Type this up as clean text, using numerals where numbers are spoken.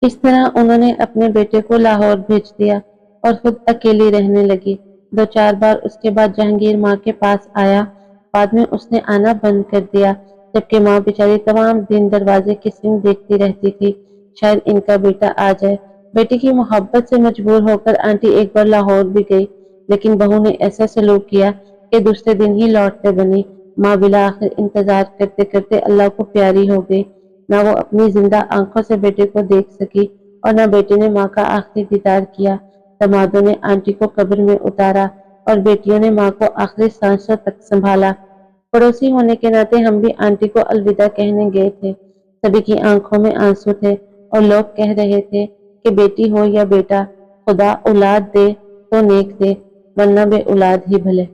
इस तरह उन्होंने अपने बेटे को लाहौर भेज दिया और खुद अकेली रहने लगी। 2-4 बार उसके बाद जहांगीर माँ के पास आया, बाद में उसने आना बंद कर दिया, जबकि माँ बेचारी तमाम दिन दरवाजे की सीन देखती रहती थी, शायद इनका बेटा आ जाए। बेटी की मोहब्बत से मजबूर होकर आंटी एक बार लाहौर भी गई, लेकिन बहू ने ऐसा सलूक किया कि दूसरे दिन ही लौटने बनी। माँ बिला आखिर इंतजार करते करते अल्लाह को प्यारी हो गई। ना वो अपनी जिंदा आंखों से बेटे को देख सकी और ना बेटे ने माँ का आखिरी दीदार किया। दामादों ने आंटी को कब्र में उतारा और बेटियों ने माँ को आखिरी सांसों तक संभाला। पड़ोसी होने के नाते हम भी आंटी को अलविदा कहने गए थे। सभी की आंखों में आंसू थे और लोग कह रहे थे कि बेटी हो या बेटा, खुदा औलाद दे तो नेक दे, वरना बे औलाद ही भले।